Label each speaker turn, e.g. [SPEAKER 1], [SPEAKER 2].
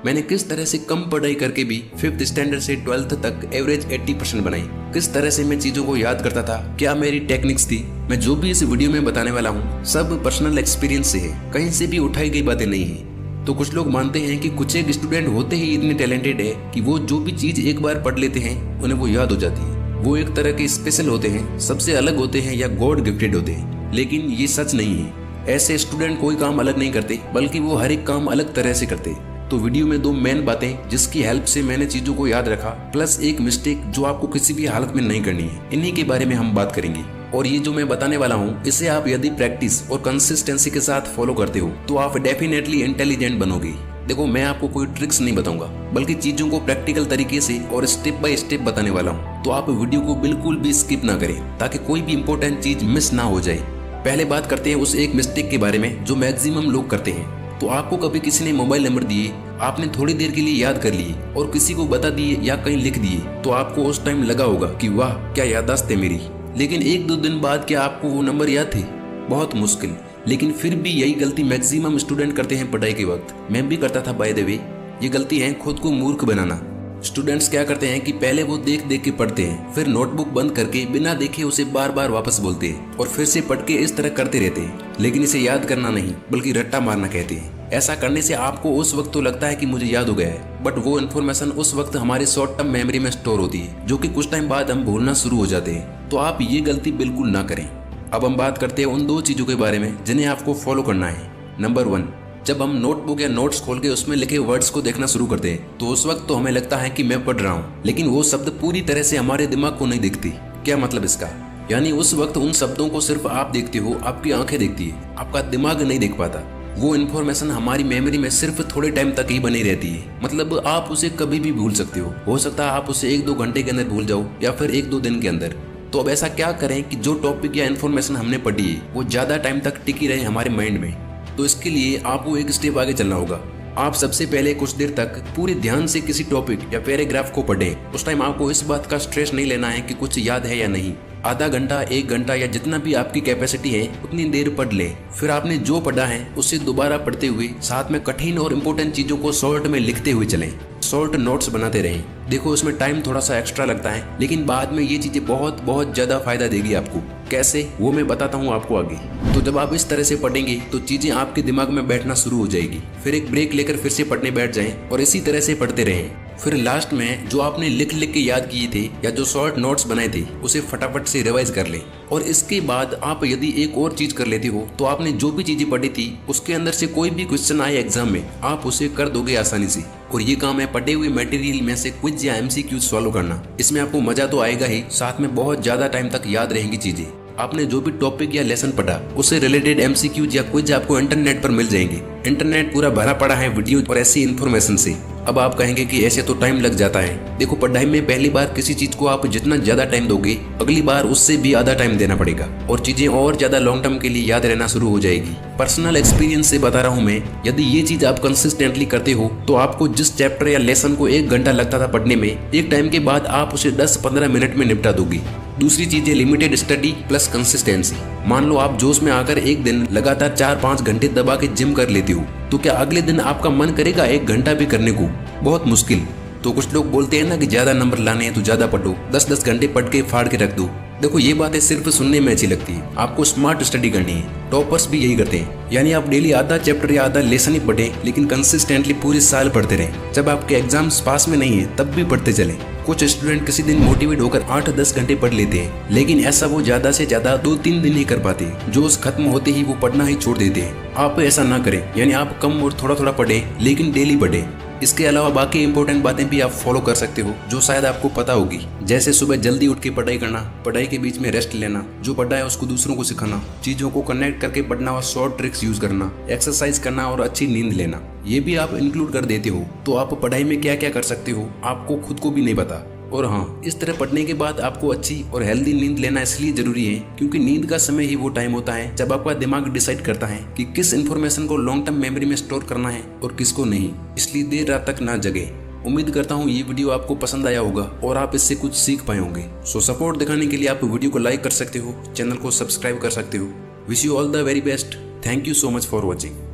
[SPEAKER 1] मैंने किस तरह से कम पढ़ाई करके भी 5th स्टैंडर्ड से 12th तक एवरेज 80% बनाई, किस तरह से मैं चीजों को याद करता था, क्या मेरी टेक्निक्स थी। मैं जो भी इस वीडियो में बताने वाला हूँ सब पर्सनल एक्सपीरियंस से है, कहीं से भी उठाई गई बातें नहीं है। तो कुछ लोग मानते हैं कि कुछ एक स्टूडेंट होते ही इतने टैलेंटेड है कि वो जो भी चीज एक बार पढ़ लेते हैं उन्हें वो याद हो जाती है, वो एक तरह के स्पेशल होते हैं, सबसे अलग होते हैं या गॉड गिफ्टेड होते हैं। लेकिन ये सच नहीं है। ऐसे स्टूडेंट कोई काम अलग नहीं करते, बल्कि वो हर एक काम अलग तरह से करते। तो वीडियो में 2 मेन बातें जिसकी हेल्प से मैंने चीजों को याद रखा, प्लस एक मिस्टेक जो आपको किसी भी हालत में नहीं करनी है, इन्हीं के बारे में हम बात करेंगे। और ये जो मैं बताने वाला हूँ इसे आप यदि प्रैक्टिस और कंसिस्टेंसी के साथ फॉलो करते हो तो आप डेफिनेटली इंटेलिजेंट बनोगे। देखो, मैं आपको कोई ट्रिक्स नहीं बताऊंगा, बल्कि चीजों को प्रैक्टिकल तरीके से और स्टेप बाय स्टेप बताने वाला हूँ। तो आप वीडियो को बिल्कुल भी स्किप ना करें ताकि कोई भी इंपॉर्टेंट चीज मिस ना हो जाए। पहले बात करते हैं उस एक मिस्टेक के बारे में जो मैक्सिमम लोग करते हैं। तो आपको कभी किसी ने मोबाइल नंबर दिए, आपने थोड़ी देर के लिए याद कर लिए और किसी को बता दिए या कहीं लिख दिए, तो आपको उस टाइम लगा होगा कि वाह क्या याददाश्त है मेरी। लेकिन 1-2 दिन बाद क्या आपको वो नंबर याद थे? बहुत मुश्किल। लेकिन फिर भी यही गलती मैक्सिमम स्टूडेंट करते हैं पढ़ाई के वक्त। मैं भी करता था बाय द वे। ये गलती है खुद को मूर्ख बनाना। स्टूडेंट्स क्या करते हैं कि पहले वो देख देख के पढ़ते हैं, फिर नोटबुक बंद करके बिना देखे उसे बार बार वापस बोलते हैं और फिर से पढ़ के इस तरह करते रहते हैं। लेकिन इसे याद करना नहीं बल्कि रट्टा मारना कहते हैं। ऐसा करने से आपको उस वक्त तो लगता है कि मुझे याद हो गया है, बट वो इन्फॉर्मेशन उस वक्त हमारे शॉर्ट टर्म मेमोरी में स्टोर होती है, जो कि कुछ टाइम बाद हम भूलना शुरू हो जाते हैं। तो आप ये गलती बिल्कुल ना करें। अब हम बात करते हैं उन 2 चीजों के बारे में जिन्हें आपको फॉलो करना है। नंबर 1, जब हम नोटबुक या नोट्स खोल के उसमें लिखे वर्ड्स को देखना शुरू करते हैं तो उस वक्त तो हमें लगता है कि मैं पढ़ रहा हूँ, लेकिन वो शब्द पूरी तरह से हमारे दिमाग को नहीं दिखती। क्या मतलब इसका? यानी उस वक्त उन शब्दों को सिर्फ आप देखते हो, आपकी आंखें देखती है, आपका दिमाग नहीं देख पाता। वो इन्फॉर्मेशन हमारी मेमोरी में सिर्फ थोड़े टाइम तक ही बनी रहती है। मतलब आप उसे कभी भी भूल सकते हो सकता है आप उसे 1-2 घंटे के अंदर भूल जाओ या फिर 1-2 दिन के अंदर। तो अब ऐसा क्या करें कि जो टॉपिक या इन्फॉर्मेशन हमने पढ़ी है वो ज्यादा टाइम तक टिकी रहे हमारे माइंड में। तो इसके लिए आपको एक स्टेप आगे चलना होगा। आप सबसे पहले कुछ देर तक पूरे ध्यान से किसी टॉपिक या पैराग्राफ को पढ़ें। उस टाइम आपको इस बात का स्ट्रेस नहीं लेना है कि कुछ याद है या नहीं। आधा घंटा, 1 घंटा या जितना भी आपकी कैपेसिटी है उतनी देर पढ़ लें। फिर आपने जो पढ़ा है उसे दोबारा पढ़ते हुए साथ में कठिन और इम्पोर्टेंट चीजों को शॉर्ट में लिखते हुए चलें। शॉर्ट नोट्स बनाते रहें। देखो, उसमें टाइम थोड़ा सा एक्स्ट्रा लगता है, लेकिन बाद में ये चीजें बहुत बहुत ज्यादा फायदा देगी आपको। कैसे, वो मैं बताता हूँ आपको आगे। तो जब आप इस तरह से पढ़ेंगे तो चीजें आपके दिमाग में बैठना शुरू हो जाएगी। फिर एक ब्रेक लेकर फिर से पढ़ने बैठ जाएं और इसी तरह से पढ़ते रहें। फिर लास्ट में जो आपने लिख लिख के याद किए थे या जो शॉर्ट नोट्स बनाए थे उसे फटाफट से रिवाइज कर लें। और इसके बाद आप यदि एक और चीज कर लेते हो तो आपने जो भी चीजें पढ़ी थी उसके अंदर से कोई भी क्वेश्चन आए एग्जाम में, आप उसे कर दोगे आसानी से। और ये काम है पढ़े हुए मटेरियल में से क्विज या MCQ सॉल्व करना। इसमें आपको मजा तो आएगा ही, साथ में बहुत ज्यादा टाइम तक याद रहेंगी चीजें। आपने जो भी टॉपिक या लेसन पढ़ा उससे रिलेटेड MCQ या क्विज आपको इंटरनेट पर मिल जाएंगे। इंटरनेट पूरा भरा पड़ा है वीडियो और ऐसी इन्फॉर्मेशन से। अब आप कहेंगे कि ऐसे तो टाइम लग जाता है। देखो, पढ़ाई में पहली बार किसी चीज को आप जितना ज्यादा टाइम दोगे, अगली बार उससे भी आधा टाइम देना पड़ेगा और चीजें और ज्यादा लॉन्ग टर्म के लिए याद रहना शुरू हो जाएगी। पर्सनल एक्सपीरियंस से बता रहा हूँ मैं, यदि ये चीज आप कंसिस्टेंटली करते हो तो आपको जिस चैप्टर या लेसन को 1 घंटा लगता था पढ़ने में, एक टाइम के बाद आप उसे 10-15 मिनट में निपटा दोगे। दूसरी चीज है लिमिटेड स्टडी प्लस कंसिस्टेंसी। मान लो आप जोश में आकर एक दिन लगातार 4-5 घंटे दबा के जिम कर लेते हो, तो क्या अगले दिन आपका मन करेगा 1 घंटा भी करने को? बहुत मुश्किल। तो कुछ लोग बोलते हैं ना कि ज्यादा नंबर लाने हैं तो ज्यादा पढ़ो, 10-10 घंटे पढ़ के फाड़ के रख दो। देखो, ये बातें सिर्फ सुनने में अच्छी लगती है, आपको स्मार्ट स्टडी करनी है। टॉपर्स भी यही करते हैं, यानी आप डेली आधा चैप्टर या आधा लेसन ही पढ़ें, लेकिन कंसिस्टेंटली पूरे साल पढ़ते रहें। जब आपके एग्जाम्स पास में नहीं है तब भी पढ़ते चलें। कुछ स्टूडेंट किसी दिन मोटिवेट होकर 8-10 घंटे पढ़ लेते हैं, लेकिन ऐसा वो ज्यादा से ज्यादा 2-3 दिन ही कर पाते। जोश खत्म होते ही वो पढ़ना ही छोड़ देते हैं। आप ऐसा ना करें, यानी आप कम और थोड़ा थोड़ा पढ़ें, लेकिन डेली पढ़ें। इसके अलावा बाकी इंपॉर्टेंट बातें भी आप फॉलो कर सकते हो जो शायद आपको पता होगी, जैसे सुबह जल्दी उठ के पढ़ाई करना, पढ़ाई के बीच में रेस्ट लेना, जो पढ़ा है उसको दूसरों को सिखाना, चीजों को कनेक्ट करके पढ़ना और शॉर्ट ट्रिक्स यूज करना, एक्सरसाइज करना और अच्छी नींद लेना। ये भी आप इंक्लूड कर देते हो तो आप पढ़ाई में क्या क्या कर सकते हो आपको खुद को भी नहीं पता। और हाँ, इस तरह पढ़ने के बाद आपको अच्छी और हेल्दी नींद लेना इसलिए जरूरी है क्योंकि नींद का समय ही वो टाइम होता है जब आपका दिमाग डिसाइड करता है कि किस इन्फॉर्मेशन को लॉन्ग टर्म मेमोरी में स्टोर करना है और किसको नहीं। इसलिए देर रात तक ना जगे। उम्मीद करता हूँ ये वीडियो आपको पसंद आया होगा और आप इससे कुछ सीख पाए होंगे। सो सपोर्ट दिखाने के लिए आप वीडियो को लाइक कर सकते हो, चैनल को सब्सक्राइब कर सकते हो। Wish you all the very best. Thank you so much for watching.